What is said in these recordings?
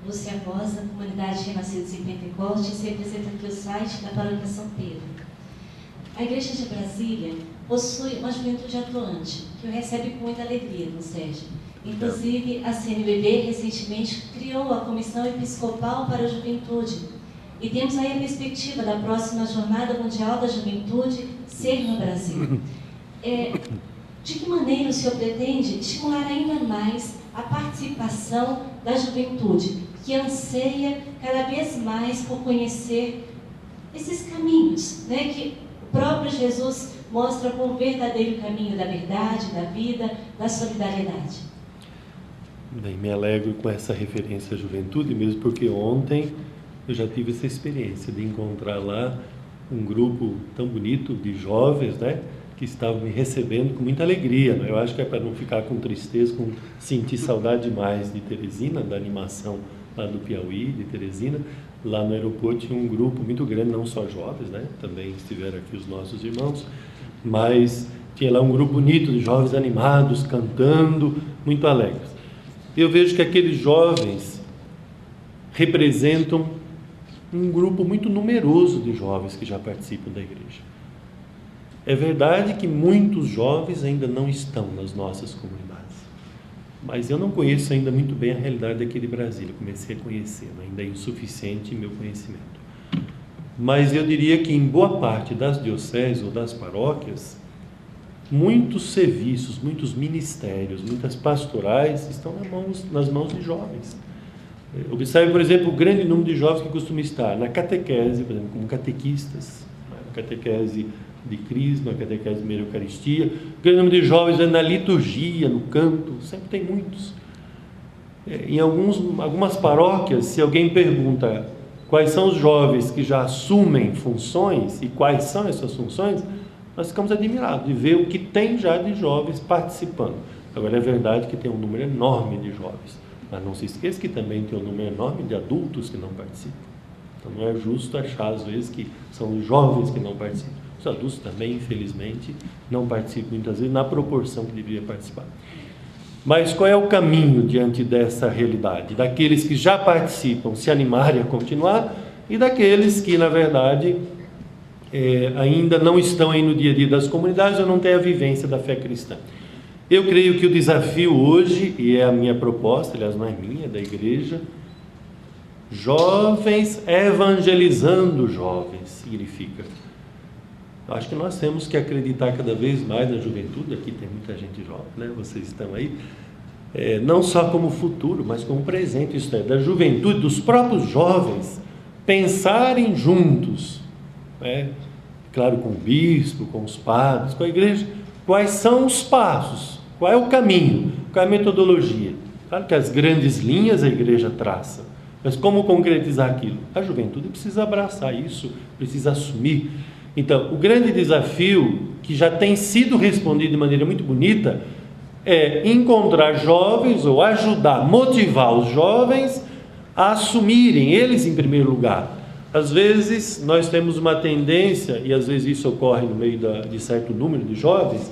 Lúcia Rosa, Comunidade Renascidos em Pentecostes, representa aqui o site da Paróquia São Pedro. A Igreja de Brasília possui uma juventude atuante, que o recebe com muita alegria no SED. Inclusive, a CNBB recentemente criou a Comissão Episcopal para a Juventude. E temos aí a perspectiva da próxima Jornada Mundial da Juventude ser no Brasil. De que maneira o senhor pretende estimular ainda mais a participação da juventude, que anseia cada vez mais por conhecer esses caminhos, né, que o próprio Jesus mostra como o verdadeiro caminho da verdade, da vida, da solidariedade? Bem, me alegro com essa referência à juventude, mesmo porque ontem eu já tive essa experiência de encontrar lá um grupo tão bonito de jovens, né, que estavam me recebendo com muita alegria, né? Eu acho que é para não ficar com tristeza, com sentir saudade demais de Teresina, da animação lá do Piauí, de Teresina. Lá no aeroporto tinha um grupo muito grande, não só jovens, né? Também estiveram aqui os nossos irmãos, mas tinha lá um grupo bonito de jovens animados, cantando, muito alegres. Eu vejo que aqueles jovens representam um grupo muito numeroso de jovens que já participam da igreja. É verdade que muitos jovens ainda não estão nas nossas comunidades, mas eu não conheço ainda muito bem a realidade daquele Brasil. Eu comecei a conhecer, ainda é insuficiente meu conhecimento. Mas eu diria que em boa parte das dioceses ou das paróquias, muitos serviços, muitos ministérios, muitas pastorais estão nas mãos de jovens. Observe, por exemplo, o grande número de jovens que costumam estar na catequese, por exemplo, como catequistas, na catequese de Crisma, catequese de primeira Eucaristia, o grande número de jovens na liturgia, no canto, sempre tem muitos. Em algumas paróquias, se alguém pergunta quais são os jovens que já assumem funções e quais são essas funções, nós ficamos admirados de ver o que tem já de jovens participando. Agora, é verdade que tem um número enorme de jovens, mas não se esqueça que também tem um número enorme de adultos que não participam. Então não é justo achar às vezes que são os jovens que não participam. Os adultos também, infelizmente, não participam muitas vezes na proporção que deveria participar. Mas qual é o caminho diante dessa realidade? Daqueles que já participam se animarem a continuar e daqueles que, na verdade, ainda não estão aí no dia a dia das comunidades ou não têm a vivência da fé cristã. Eu creio que o desafio hoje, e é a minha proposta, aliás não é minha, é da igreja, jovens evangelizando jovens, significa. Eu acho que nós temos que acreditar cada vez mais na juventude. Aqui tem muita gente jovem, né? Vocês estão aí, não só como futuro, mas como presente, isso é, da juventude, dos próprios jovens, pensarem juntos, né? Claro, com o bispo, com os padres, com a igreja, quais são os passos, qual é o caminho, qual é a metodologia. Claro que as grandes linhas a igreja traça, mas como concretizar aquilo? A juventude precisa abraçar isso, precisa assumir. Então, o grande desafio, que já tem sido respondido de maneira muito bonita, é encontrar jovens ou ajudar, motivar os jovens a assumirem, eles em primeiro lugar. Às vezes nós temos uma tendência, e às vezes isso ocorre no meio de certo número de jovens,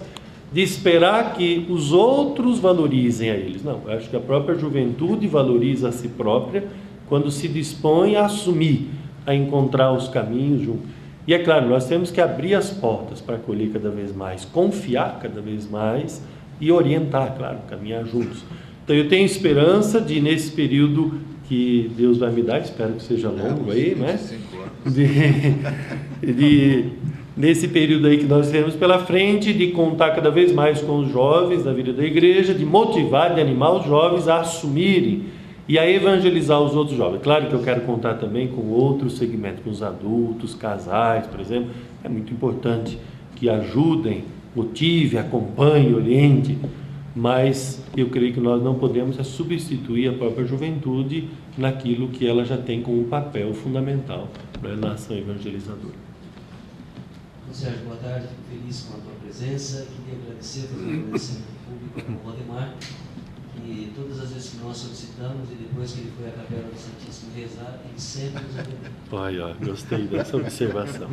de esperar que os outros valorizem a eles. Não, eu acho que a própria juventude valoriza a si própria quando se dispõe a assumir, a encontrar os caminhos juntos. E é claro, nós temos que abrir as portas para acolher cada vez mais, confiar cada vez mais e orientar, claro, caminhar juntos. Então eu tenho esperança de, nesse período que Deus vai me dar, espero que seja longo aí, né? Nesse período aí que nós temos pela frente, de contar cada vez mais com os jovens da vida da igreja, de motivar, de animar os jovens a assumirem e a evangelizar os outros jovens. Claro que eu quero contar também com outros segmentos, com os adultos, casais, por exemplo. É muito importante que ajudem, motivem, acompanhem, orientem, mas eu creio que nós não podemos substituir a própria juventude naquilo que ela já tem como um papel fundamental na ação evangelizadora. Sérgio, boa tarde, fico feliz com a tua presença. Queria agradecer pelo agradecimento público ao Valdemar, que todas as vezes que nós solicitamos e depois que ele foi à Capela do Santíssimo rezar, ele sempre nos atendeu. Olha, gostei dessa observação.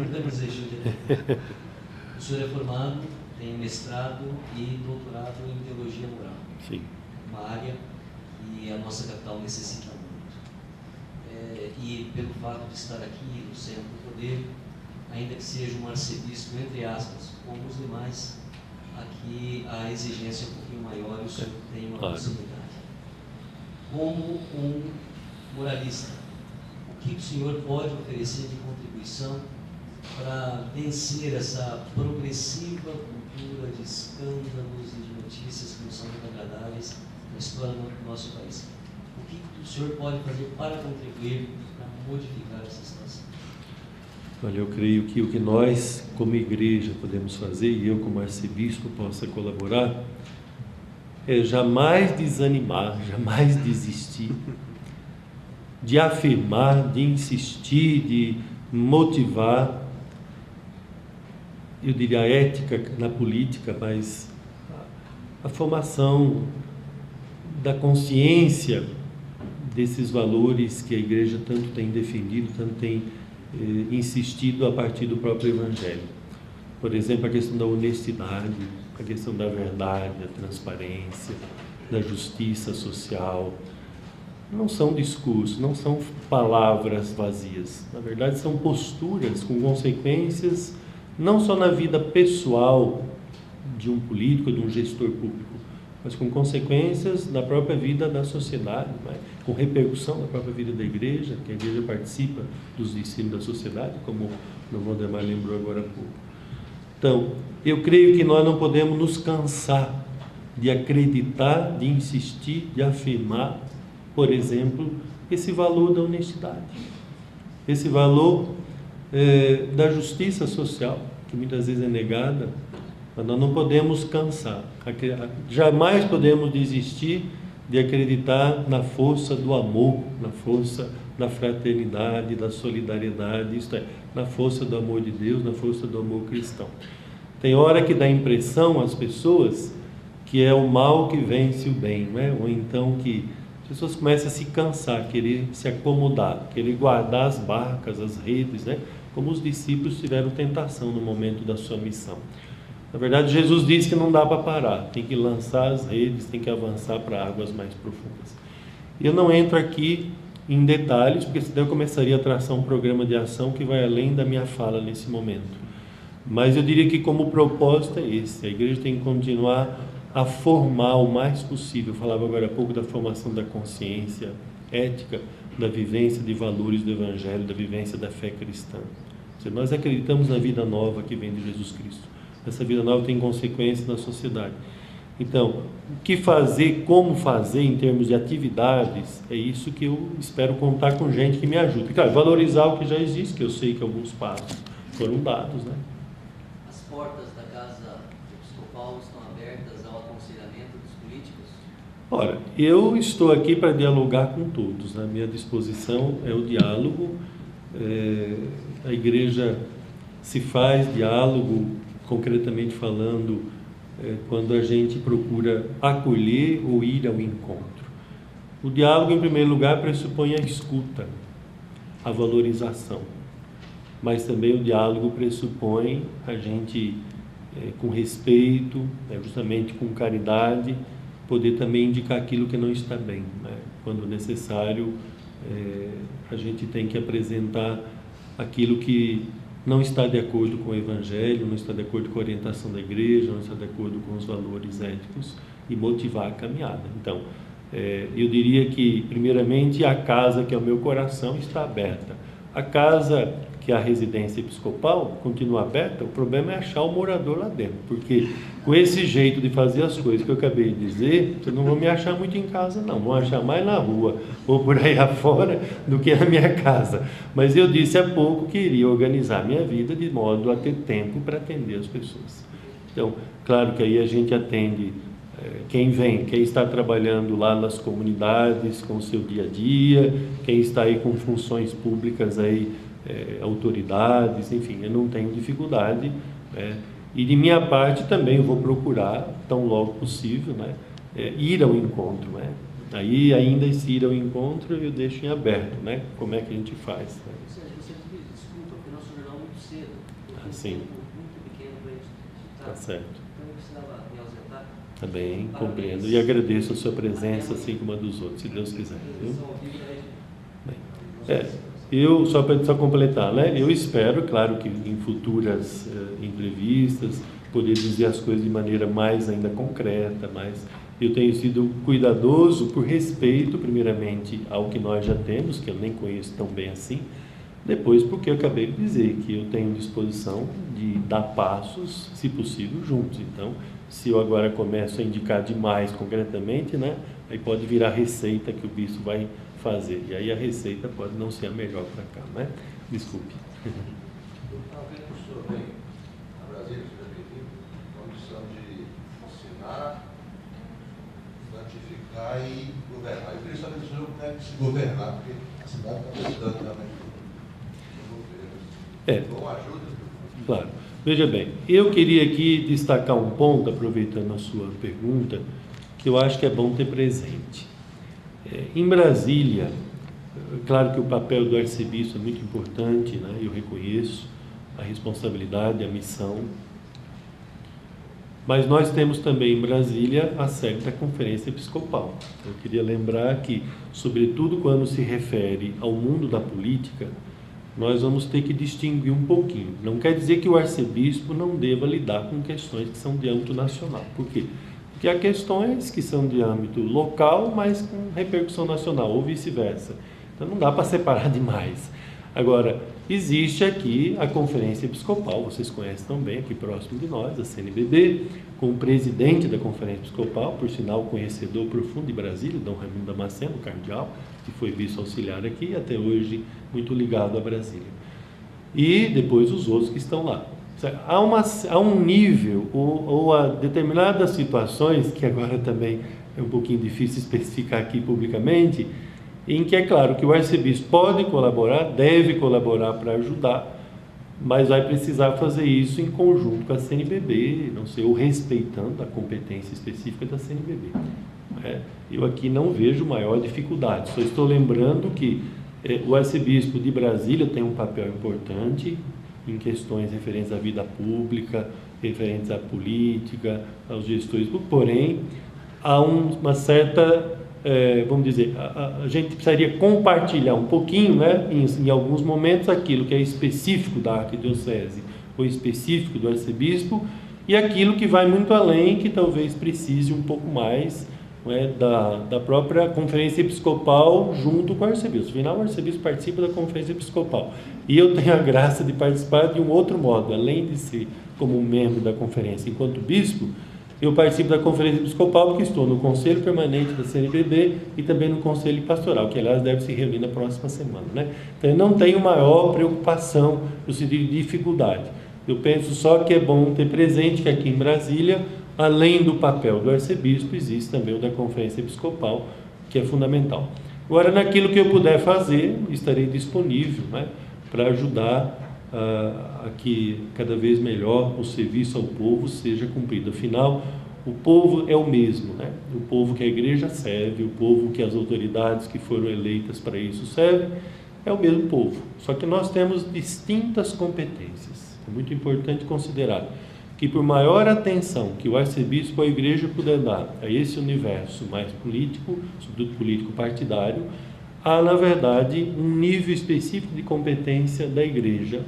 O senhor é formado, tem mestrado e doutorado em Teologia Moral. Sim. Uma área que a nossa capital necessita muito. que, pelo fato de estar aqui no centro do poder, ainda que seja um arcebispo, entre aspas, como os demais, aqui a exigência é um pouquinho maior e o senhor tem uma possibilidade. Como um moralista, o que o senhor pode oferecer de contribuição para vencer essa progressiva cultura de escândalos e de notícias que não são muito agradáveis na história do nosso país? O que o senhor pode fazer para contribuir, para modificar essa situação? Olha, eu creio que o que nós, como igreja, podemos fazer, e eu como arcebispo possa colaborar, é jamais desanimar, jamais desistir, de afirmar, de insistir, de motivar, eu diria a ética na política, mas a formação da consciência desses valores que a igreja tanto tem defendido, tanto tem insistido a partir do próprio Evangelho. Por exemplo, a questão da honestidade, a questão da verdade, da transparência, da justiça social. Não são discursos, não são palavras vazias. Na verdade, são posturas com consequências, não só na vida pessoal de um político, de um gestor público, mas com consequências na própria vida da sociedade, né? Com repercussão na própria vida da igreja, que a igreja participa dos ensinos da sociedade, como o Valdemar lembrou agora há pouco. Então, eu creio que nós não podemos nos cansar de acreditar, de insistir, de afirmar, por exemplo, esse valor da honestidade, esse valor da justiça social, que muitas vezes é negada, mas nós não podemos cansar, jamais podemos desistir de acreditar na força do amor, na força da fraternidade, da solidariedade, isto é, na força do amor de Deus, na força do amor cristão. Tem hora que dá impressão às pessoas que é o mal que vence o bem, não é? Ou então que as pessoas começam a se cansar, querer se acomodar, querer guardar as barcas, as redes, né? Como os discípulos tiveram tentação no momento da sua missão. Na verdade, Jesus disse que não dá para parar, tem que lançar as redes, tem que avançar para águas mais profundas. Eu não entro aqui em detalhes, porque senão eu começaria a traçar um programa de ação que vai além da minha fala nesse momento. Mas eu diria que como propósito é esse, a igreja tem que continuar a formar o mais possível. Eu falava agora há pouco da formação da consciência ética, da vivência de valores do Evangelho, da vivência da fé cristã. Nós acreditamos na vida nova que vem de Jesus Cristo. Essa vida nova tem consequências na sociedade. Então, o que fazer, como fazer em termos de atividades, é isso que eu espero contar com gente que me ajude. Claro, valorizar o que já existe, que eu sei que alguns passos foram dados, né? As portas da Casa Episcopal estão abertas ao aconselhamento dos políticos? Ora, eu estou aqui para dialogar com todos. A minha disposição é o diálogo. A igreja se faz diálogo, concretamente falando, quando a gente procura acolher ou ir ao encontro. O diálogo, em primeiro lugar, pressupõe a escuta, a valorização, mas também o diálogo pressupõe a gente, com respeito, justamente com caridade, poder também indicar aquilo que não está bem, né? Quando necessário, a gente tem que apresentar aquilo que não está de acordo com o Evangelho, não está de acordo com a orientação da igreja, não está de acordo com os valores éticos e motivar a caminhada. Então, eu diria que, primeiramente, a casa que é o meu coração está aberta. A casa que é a residência episcopal continua aberta, o problema é achar o morador lá dentro, porque com esse jeito de fazer as coisas que eu acabei de dizer, vocês não vão me achar muito em casa não, vão achar mais na rua ou por aí afora do que na minha casa. Mas eu disse há pouco que iria organizar a minha vida de modo a ter tempo para atender as pessoas. Então, claro que aí a gente atende quem vem, quem está trabalhando lá nas comunidades com o seu dia a dia, quem está aí com funções públicas aí, autoridades, enfim, eu não tenho dificuldade, e de minha parte também eu vou procurar, tão logo possível, ir ao encontro, aí ainda esse ir ao encontro eu deixo em aberto, como é que a gente faz. Você desculpa, porque o nosso jornal é muito cedo, sim. Muito pequeno para a gente citar, tá certo. Então eu precisava me ausentar. Tá bem, compreendo, e agradeço a sua presença, assim como a dos outros, se Deus quiser, viu? Bem, Eu, só para completar, né? Eu espero, claro, que em futuras entrevistas, poder dizer as coisas de maneira mais ainda concreta, mas eu tenho sido cuidadoso por respeito, primeiramente, ao que nós já temos, que eu nem conheço tão bem assim, depois porque eu acabei de dizer que eu tenho disposição de dar passos, se possível, juntos. Então, se eu agora começo a indicar demais concretamente, né? Aí pode virar receita que o bispo vai fazer. E aí a receita pode não ser a melhor para cá, né? Desculpe. Eu estava vendo que o senhor vem a Brasília, o senhor já veio com a missão de ensinar, santificar e governar. Eu queria saber do senhor como é que se governar, porque a cidade está precisando realmente do governo. Bom, ajuda. Claro. Veja bem, eu queria aqui destacar um ponto, aproveitando a sua pergunta, que eu acho que é bom ter presente. Em Brasília, claro que o papel do arcebispo é muito importante, né? Eu reconheço a responsabilidade, a missão, mas nós temos também em Brasília a sede da Conferência Episcopal. Eu queria lembrar que, sobretudo quando se refere ao mundo da política, nós vamos ter que distinguir um pouquinho. Não quer dizer que o arcebispo não deva lidar com questões que são de âmbito nacional. Por quê? Porque há questões que são de âmbito local, mas com repercussão nacional, ou vice-versa. Então não dá para separar demais. Agora, existe aqui a Conferência Episcopal, vocês conhecem também, aqui próximo de nós, a CNBB, com o presidente da Conferência Episcopal, por sinal conhecedor profundo de Brasília, Dom Raimundo Damasceno, cardeal, que foi vice-auxiliar aqui e até hoje muito ligado a Brasília. E depois os outros que estão lá. Há um nível ou a determinadas situações, que agora também é um pouquinho difícil especificar aqui publicamente, em que é claro que o arcebispo pode colaborar, deve colaborar para ajudar, mas vai precisar fazer isso em conjunto com a CNBB, não sei, ou respeitando a competência específica da CNBB. Eu aqui não vejo maior dificuldade, só estou lembrando que o arcebispo de Brasília tem um papel importante em questões referentes à vida pública, referentes à política, aos gestores, porém, há uma certa, vamos dizer, a gente precisaria compartilhar um pouquinho, né, em alguns momentos, aquilo que é específico da arquidiocese, ou específico do arcebispo, e aquilo que vai muito além, que talvez precise um pouco mais, da própria Conferência Episcopal junto com o arcebispo. Afinal, o arcebispo participa da Conferência Episcopal. E eu tenho a graça de participar de um outro modo, além de ser como membro da conferência. Enquanto bispo, eu participo da Conferência Episcopal porque estou no Conselho Permanente da CNBB e também no Conselho Pastoral, que aliás deve se reunir na próxima semana, né? Então eu não tenho maior preocupação no sentido de dificuldade. Eu penso só que é bom ter presente que aqui em Brasília, além do papel do arcebispo, existe também o da Conferência Episcopal, que é fundamental. Agora, naquilo que eu puder fazer, estarei disponível, né, para ajudar a que cada vez melhor o serviço ao povo seja cumprido. Afinal, o povo é o mesmo, né? O povo que a igreja serve, o povo que as autoridades que foram eleitas para isso servem, é o mesmo povo. Só que nós temos distintas competências. É muito importante considerar que por maior atenção que o arcebispo ou a igreja puder dar a esse universo mais político, sobretudo político partidário, há, na verdade, um nível específico de competência da igreja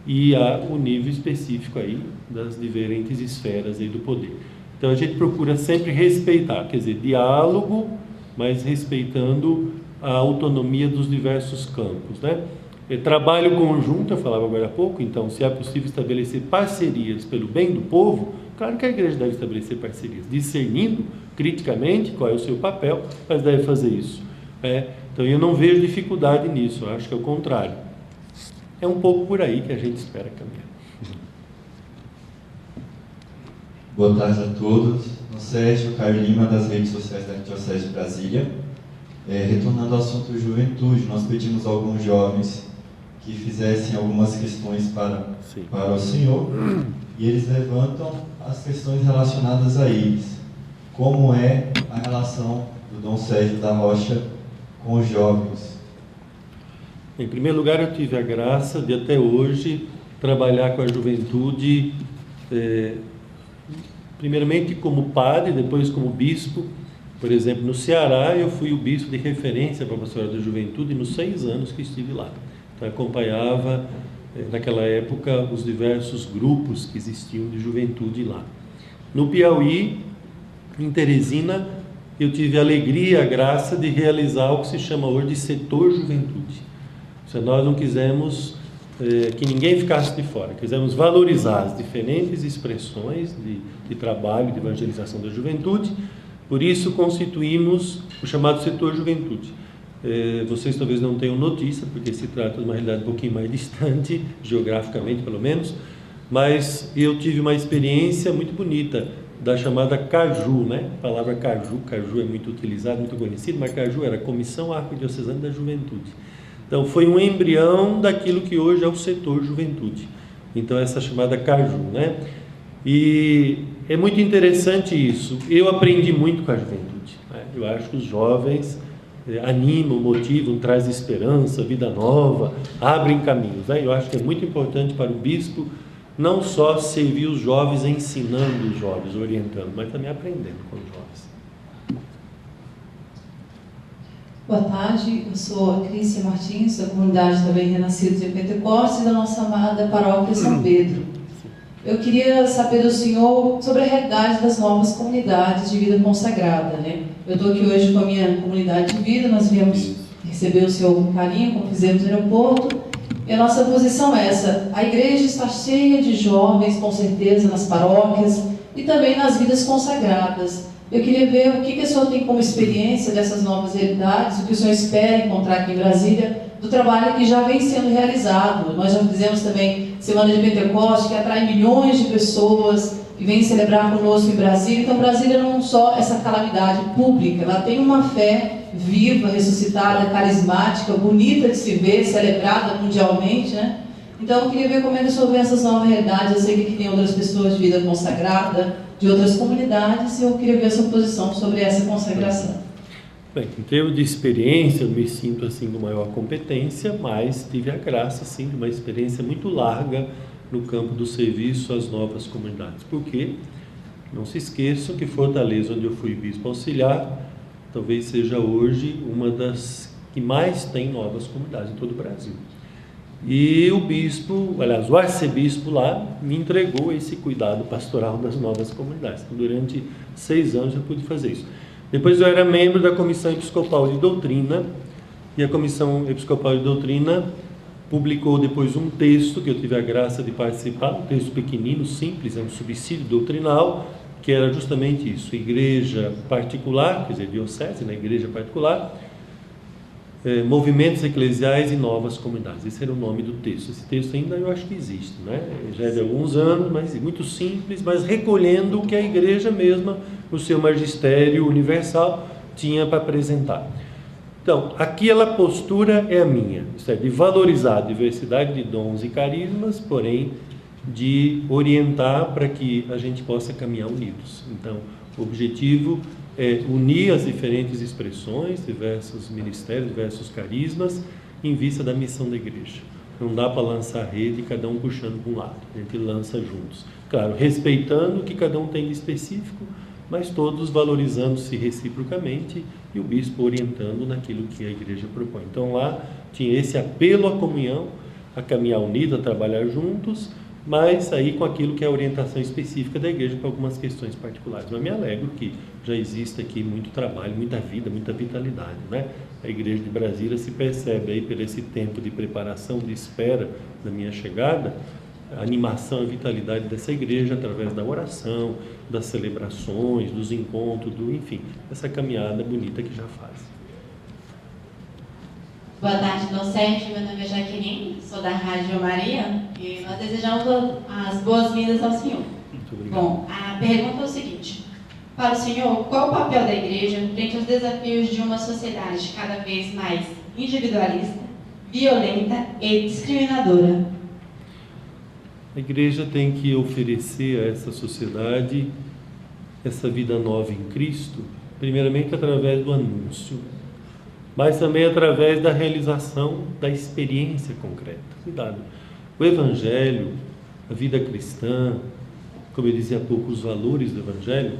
e há o nível específico aí das diferentes esferas aí do poder. Então, a gente procura sempre respeitar, quer dizer, diálogo, mas respeitando a autonomia dos diversos campos, né? Trabalho conjunto, eu falava agora há pouco, então, se é possível estabelecer parcerias pelo bem do povo, claro que a igreja deve estabelecer parcerias, discernindo criticamente qual é o seu papel, mas deve fazer isso. Então, eu não vejo dificuldade nisso, eu acho que é o contrário. É um pouco por aí que a gente espera caminhar. Boa tarde a todos. No Sérgio Caio Lima, das redes sociais da Arquidiocese de Brasília. Retornando ao assunto juventude, nós pedimos a alguns jovens que fizessem algumas questões para o senhor, e eles levantam as questões relacionadas a eles. Como é a relação do Dom Sérgio da Rocha com os jovens? Em primeiro lugar, eu tive a graça de até hoje trabalhar com a juventude, primeiramente como padre, depois como bispo. Por exemplo, no Ceará, eu fui o bispo de referência para a Pastoral da Juventude nos 6 anos que estive lá. Então, acompanhava, naquela época, os diversos grupos que existiam de juventude lá. No Piauí, em Teresina, eu tive a alegria e a graça de realizar o que se chama hoje de setor juventude. Nós não quisemos que ninguém ficasse de fora, quisemos valorizar as diferentes expressões de trabalho, de evangelização da juventude, por isso constituímos o chamado setor juventude. Vocês talvez não tenham notícia, porque se trata de uma realidade um pouquinho mais distante, geograficamente pelo menos, mas eu tive uma experiência muito bonita da chamada CAJU, né? A palavra CAJU é muito utilizada, muito conhecida, mas CAJU era Comissão Arquidiocesana da Juventude. Então, foi um embrião daquilo que hoje é o setor juventude. Então, essa chamada CAJU, né? E é muito interessante isso. Eu aprendi muito com a juventude, né? Eu acho que os jovens animam, motivam, trazem esperança, vida nova, abrem caminhos, né? Eu acho que é muito importante para o bispo não só servir os jovens ensinando os jovens, orientando, mas também aprendendo com os jovens. Boa tarde, eu sou a Crícia Martins, da comunidade também Renascidos em Pentecostes, da nossa amada paróquia São Pedro. Eu queria saber do senhor sobre a realidade das novas comunidades de vida consagrada, né? Eu estou aqui hoje com a minha comunidade de vida, nós viemos receber o senhor com carinho, como fizemos no aeroporto, e a nossa posição é essa: a igreja está cheia de jovens, com certeza, nas paróquias e também nas vidas consagradas. Eu queria ver o que o senhor tem como experiência dessas novas realidades, o que o senhor espera encontrar aqui em Brasília, do trabalho que já vem sendo realizado. Nós já fizemos também Semana de Pentecostes, que atrai milhões de pessoas que vêm celebrar conosco em Brasília. Então, Brasília não é só essa calamidade pública, ela tem uma fé viva, ressuscitada, carismática, bonita de se ver, celebrada mundialmente, né? Então, eu queria ver como é que o senhor vê essas novas realidades. Eu sei que aqui tem outras pessoas de vida consagrada, de outras comunidades, e eu queria ver a sua posição sobre essa consagração. Bem, em termos de experiência, eu me sinto assim com maior competência, mas tive a graça assim, de uma experiência muito larga no campo do serviço às novas comunidades. Por quê? Não se esqueçam que Fortaleza, onde eu fui bispo auxiliar, talvez seja hoje uma das que mais tem novas comunidades em todo o Brasil. E o bispo, aliás, o arcebispo lá me entregou esse cuidado pastoral das novas comunidades. Então, durante 6 anos eu pude fazer isso. Depois eu era membro da Comissão Episcopal de Doutrina, e a Comissão Episcopal de Doutrina publicou depois um texto que eu tive a graça de participar, um texto pequenino, simples, é um subsídio doutrinal, que era justamente isso: igreja particular, quer dizer, diocese, né? Igreja particular, movimentos eclesiais e novas comunidades. Esse era o nome do texto. Esse texto ainda eu acho que existe, né? Já é de alguns anos, mas muito simples, mas recolhendo o que a igreja mesma, o seu magistério universal, tinha para apresentar. Então, aqui a postura é a minha, isso é, de valorizar a diversidade de dons e carismas, porém de orientar para que a gente possa caminhar unidos. Então, o objetivo é unir as diferentes expressões, diversos ministérios, diversos carismas, em vista da missão da igreja. Não dá para lançar rede, cada um puxando para um lado, a gente lança juntos. Claro, respeitando o que cada um tem de específico, mas todos valorizando-se reciprocamente e o bispo orientando naquilo que a igreja propõe. Então lá tinha esse apelo à comunhão, a caminhar unido, a trabalhar juntos, mas aí com aquilo que é a orientação específica da igreja para algumas questões particulares. Mas me alegro que já existe aqui muito trabalho, muita vida, muita vitalidade, né? A igreja de Brasília se percebe aí por esse tempo de preparação, de espera da minha chegada, a animação, a vitalidade dessa igreja através da oração, das celebrações, dos encontros, enfim, essa caminhada bonita que já faz. Boa tarde, Dom Sérgio. Meu nome é Jaqueline, sou da Rádio Maria e nós desejamos as boas-vindas ao senhor. Muito obrigado. Bom, a pergunta é o seguinte: para o senhor, qual o papel da igreja frente aos desafios de uma sociedade cada vez mais individualista, violenta e discriminadora? A igreja tem que oferecer a essa sociedade essa vida nova em Cristo, primeiramente através do anúncio, mas também através da realização da experiência concreta. Cuidado, o Evangelho, a vida cristã, como eu dizia há pouco, os valores do Evangelho,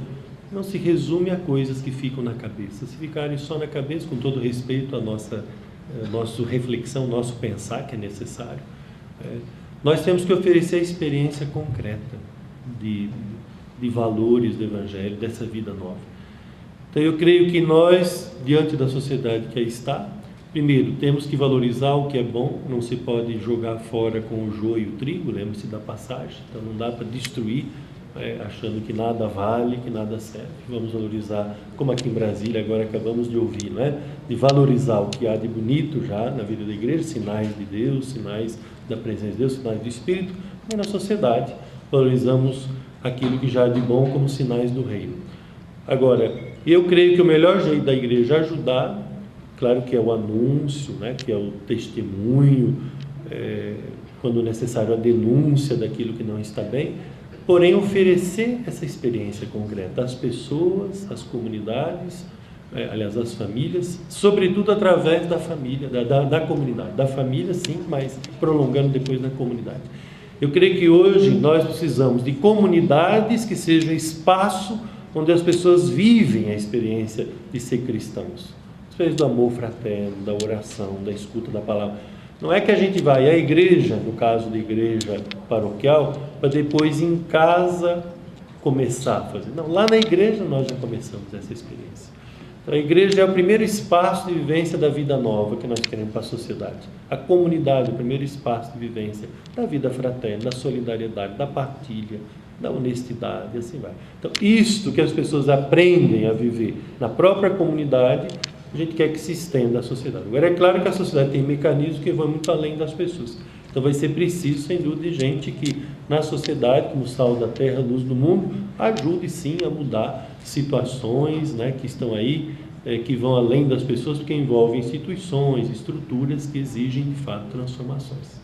não se resume a coisas que ficam na cabeça. Se ficarem só na cabeça, com todo respeito à nossa nossa reflexão, nosso pensar que é necessário. Nós temos que oferecer a experiência concreta de valores do Evangelho, dessa vida nova. Então eu creio que nós, diante da sociedade que aí está, primeiro, temos que valorizar o que é bom, não se pode jogar fora com o joio e o trigo, lembre-se da passagem, então não dá para destruir, achando que nada vale, que nada serve. Vamos valorizar, como aqui em Brasília agora acabamos de ouvir, de valorizar o que há de bonito já na vida da igreja, sinais de Deus, sinais da presença de Deus, sinais do Espírito, e na sociedade valorizamos aquilo que já há de bom como sinais do reino. Agora, eu creio que o melhor jeito da igreja ajudar, claro que é o anúncio, que é o testemunho, quando necessário a denúncia daquilo que não está bem, porém oferecer essa experiência concreta às pessoas, às comunidades, aliás, às famílias, sobretudo através da família, da comunidade, da família sim, mas prolongando depois na comunidade. Eu creio que hoje nós precisamos de comunidades que sejam espaço onde as pessoas vivem a experiência de ser cristãos. A experiência do amor fraterno, da oração, da escuta da palavra. Não é que a gente vai à igreja, no caso da igreja paroquial, para depois em casa começar a fazer. Não, lá na igreja nós já começamos essa experiência. Então, a igreja é o primeiro espaço de vivência da vida nova que nós queremos para a sociedade. A comunidade é o primeiro espaço de vivência da vida fraterna, da solidariedade, da partilha, da honestidade, e assim vai. Então, isto que as pessoas aprendem a viver na própria comunidade, a gente quer que se estenda à sociedade. Agora, é claro que a sociedade tem mecanismos que vão muito além das pessoas. Então, vai ser preciso, sem dúvida, de gente que, na sociedade, como sal da terra, luz do mundo, ajude, sim, a mudar situações que estão aí, que vão além das pessoas, porque envolvem instituições, estruturas que exigem, de fato, transformações.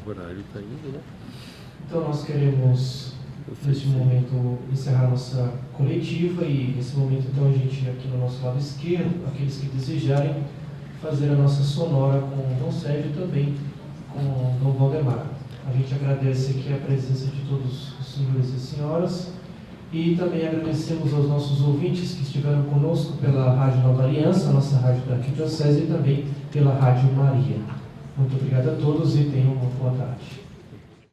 O horário está indo, Então, nós queremos, neste momento, encerrar nossa coletiva e, nesse momento, então, a gente, aqui no nosso lado esquerdo, aqueles que desejarem fazer a nossa sonora com o Dom Sérgio e também com o Dom Valdemar. A gente agradece aqui a presença de todos os senhores e senhoras e também agradecemos aos nossos ouvintes que estiveram conosco pela Rádio Nova Aliança, a nossa rádio da Arquidiocese, e também pela Rádio Maria. Muito obrigado a todos e tenham uma boa tarde.